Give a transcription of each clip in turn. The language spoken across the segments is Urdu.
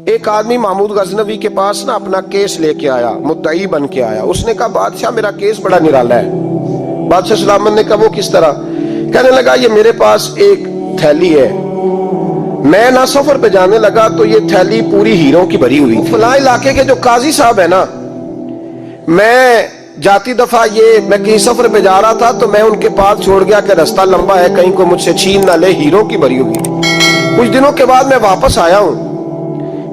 ایک آدمی محمود غزنوی کے پاس نا اپنا کیس لے کے آیا، مدعی بن کے آیا. اس نے کہا بادشاہ میرا کیس بڑا نرالا ہے. بادشاہ سلامت نے کہا وہ کس طرح؟ کہنے لگا یہ میرے پاس ایک تھیلی ہے، میں نہ سفر پہ جانے لگا تو یہ تھیلی پوری ہیروں کی بھری ہوئی. فلاں علاقے کے جو قاضی صاحب ہے نا، میں جاتی دفعہ میں کہیں سفر پہ جا رہا تھا تو میں ان کے پاس چھوڑ گیا کہ رستہ لمبا ہے، کہیں کو مجھ سے چھین نہ لے، ہیروں کی بھری ہوئی. کچھ دنوں کے بعد میں واپس آیا ہوں،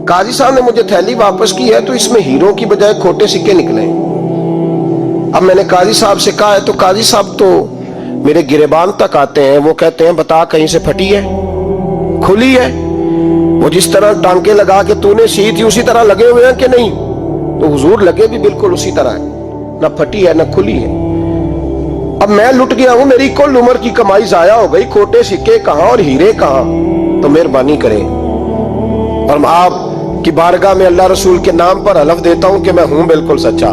قاضی صاحب نے مجھے تھیلی واپس کی ہے تو اس میں ہیروں کی بجائے کھوٹے سکے نکلے. اب میں نے قاضی صاحب سے کہا ہے تو قاضی صاحب تو میرے گریبان تک آتے ہیں، وہ کہتے ہیں بتا کہیں سے پھٹی ہے، کھلی ہے؟ وہ جس طرح ٹانکے لگا کے تو نے سی تھی اسی طرح لگے ہوئے ہیں کہ نہیں؟ تو حضور لگے بھی بالکل اسی طرح ہے، نہ پھٹی ہے نہ کھلی ہے. اب میں لٹ گیا ہوں، میری کل عمر کی کمائی ضائع ہو گئی، کھوٹے سکے کہاں اور ہیرے کہاں؟ تو مہربانی کریں. اور آپ کی بارگاہ میں اللہ رسول کے نام پر حلف دیتا ہوں کہ میں ہوں بالکل سچا.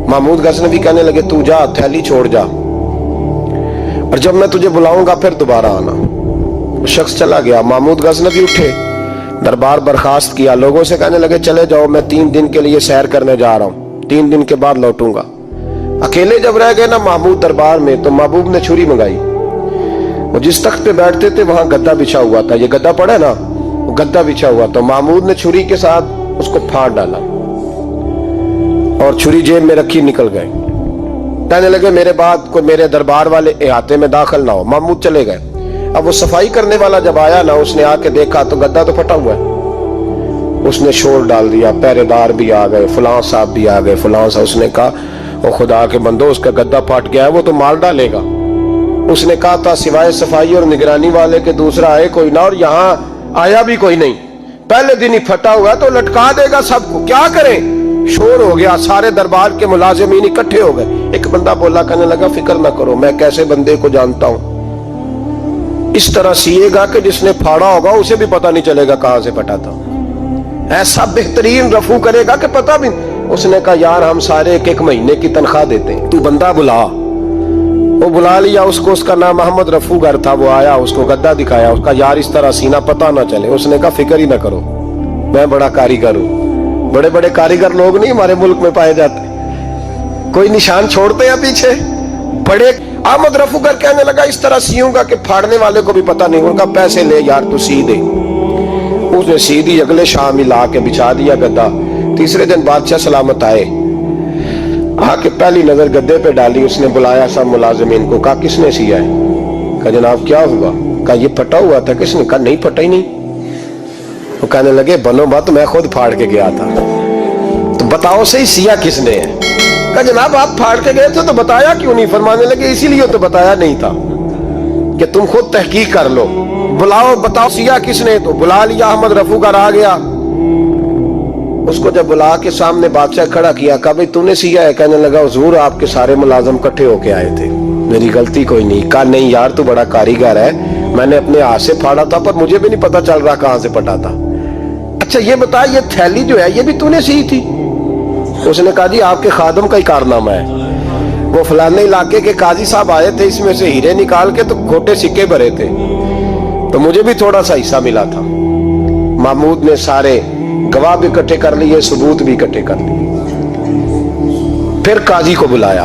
محمود غزنوی کہنے لگے تو جا، تھیلی چھوڑ جا، اور جب میں تجھے بلاؤں گا پھر دوبارہ آنا. شخص چلا گیا. محمود غزنوی اٹھے، دربار برخاست کیا، لوگوں سے کہنے لگے چلے جاؤ، میں 3 دن کے لیے سیر کرنے جا رہا ہوں، 3 دن کے بعد لوٹوں گا. اکیلے جب رہ گئے نا محمود دربار میں تو محبوب نے چھری منگائی. وہ جس تخت پہ بیٹھتے تھے وہاں گدا بچھا ہوا تھا، یہ گدا پڑا ہے نا، وہ گدا بچھا ہوا تھا. محمود نے چھری کے ساتھ اس کو پھاڑ ڈالا اور چھری جیب میں رکھی نکل گئے. کہنے لگے میرے بعد کوئی میرے دربار والے احاطے میں داخل نہ ہو. محمود چلے گئے. اب وہ صفائی کرنے والا جب آیا نا، اس نے آ کے دیکھا تو گدا تو پھٹا ہوا ہے. اس نے شور ڈال دیا، پہرے دار بھی آ گئے، فلاں صاحب بھی آ گئے، فلاں صاحب. اس نے کہا وہ خدا کے بندو، اس کا گدا پھٹ گیا ہے، وہ تو مال ڈالے گا. اس نے کہا تھا سوائے صفائی اور نگرانی والے کے دوسرا آئے کوئی نہ، اور یہاں آیا بھی کوئی نہیں. پہلے دن ہی پھٹا ہوا تو لٹکا دے گا سب کو، کیا کریں؟ شور ہو گیا، سارے دربار کے ملازمین اکٹھے ہو گئے. ایک بندہ بولا، کہنے لگا فکر نہ کرو، میں کیسے بندے کو جانتا ہوں، اس طرح سیے گا کہ جس نے پھاڑا ہوگا اسے بھی پتہ نہیں چلے گا کہاں سے پھٹا تھا. ایسا بہترین رفو کرے گا کہ پتہ بھی. اس نے کہا یار ہم سارے ایک مہینے کی تنخواہ دیتے ہیں، تو بندہ بلا. وہ بلا لیا اس کو، اس کا نام محمد رفو گر تھا. وہ آیا، اس کو گدا دکھایا، اس کا یار اس طرح سینہ پتہ نہ چلے. اس نے کہا فکر ہی نہ کرو، میں بڑا کاریگر ہوں. بڑے بڑے کاریگر لوگ نہیں ہمارے ملک میں پائے جاتے، کوئی نشان چھوڑتے ہیں پیچھے بڑے. احمد رفو گر کہنے لگا اس طرح سیوں گا کہ پھاڑنے والے کو بھی پتہ نہیں. ان کا پیسے لے یار تو سی دے. اس نے سی دی، اگلے شام ہی لا کے بچھا دیا گدا. تیسرے دن بادشاہ سلامت آئے، آ کے پہلی نظر گدے پہ ڈالی. اس نے بلایا سب ملازمین کو، کہا کس نے سیا ہے؟ کہا جناب کیا ہوا؟ کہا یہ پھٹا ہوا تھا. کس نے؟ کہا نہیں پھٹا ہی نہیں. وہ کہنے لگے بنو بات، میں خود پھاڑ کے گیا تھا. تو بتاؤ صحیح سیا کس نے ہے؟ کہا جناب آپ پھاڑ کے گئے تھے تو بتایا کیوں نہیں؟ فرمانے لگے اسی لیے تو بتایا نہیں تھا کہ تم خود تحقیق کر لو. بلاؤ بتاؤ سیا کس نے. تو بلا لیا. احمد رفو گر آ گیا. اس کو جب بلا کے سامنے بادشاہ کھڑا کیا، کہا بھئی تو نے سیا ہے؟ کہنے لگا حضور آپ کے سارے ملازم کٹھے ہو کے آئے تھے، میری غلطی کوئی نہیں. کہا نہیں یار تو بڑا کاریگر ہے، میں نے اپنے ہاتھ سے پھاڑا تھا پر مجھے بھی نہیں پتا چل رہا کہاں سے پھٹا تھا. اچھا یہ بتا یہ تھیلی جو ہے یہ بھی تو نے سی تھی؟ اس نے کہا جی آپ کے خادم کا ہی کارنامہ ہے، وہ فلانے علاقے کے قاضی صاحب آئے تھے، اس میں سے ہیرے نکال کے تو کھوٹے سکے بھرے تھے، تو مجھے بھی تھوڑا سا حصہ ملا تھا. محمود نے سارے گواہ بھی اکٹھے کر لیے، ثبوت بھی اکٹھے کر لیے. پھر قاضی کو بلایا،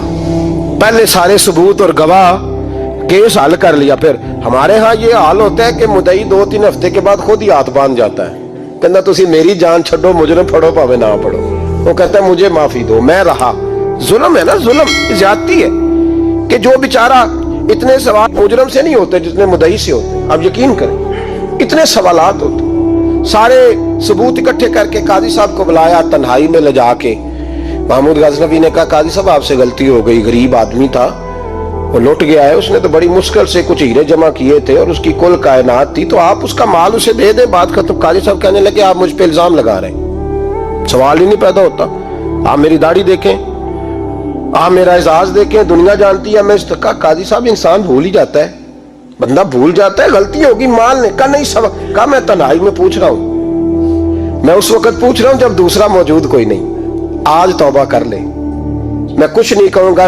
پہلے سارے ثبوت اور گواہ کیس حل کر لیا. پھر ہمارے ہاں یہ حال ہوتا ہے کہ مدعی 2-3 ہفتے کے بعد خود ہی ہاتھ باندھ جاتا ہے، کہنا تسی میری جان چھڈو، مجرم پھڑو پاوے نہ پڑھو. وہ کہتا ہے مجھے معافی دو، میں رہا. ظلم ہے نا، ظلم زیادتی ہے کہ جو بیچارہ اتنے سوال مجرم سے نہیں ہوتے جتنے مدعی سے ہوتے. اب یقین کریں اتنے سوالات ہوتے. سارے ثبوت اکٹھے کر کے قاضی صاحب کو بلایا، تنہائی میں لے جا کے. محمود غزنوی نے کہا قاضی صاحب آپ سے غلطی ہو گئی، غریب آدمی تھا، وہ لوٹ گیا ہے، اس نے تو بڑی مشکل سے کچھ ہیرے جمع کیے تھے اور اس کی کل کائنات تھی، تو آپ اس کا مال اسے دے دیں، بات ختم. قاضی صاحب کہنے لگے آپ مجھ پہ الزام لگا رہے ہیں، سوال ہی نہیں پیدا ہوتا. آپ میری داڑھی دیکھیں، آپ میرا اعزاز دیکھیں، دنیا جانتی ہے. میں اس کہا قاضی صاحب انسان بھول ہی جاتا ہے، بندہ بھول جاتا ہے، غلطی ہوگی. مال نے کہا نہیں سبق. کہا میں تنہائی میں پوچھ رہا ہوں، میں اس وقت پوچھ رہا ہوں جب دوسرا موجود کوئی نہیں. آج توبہ کر لے، میں کچھ نہیں کہوں گا،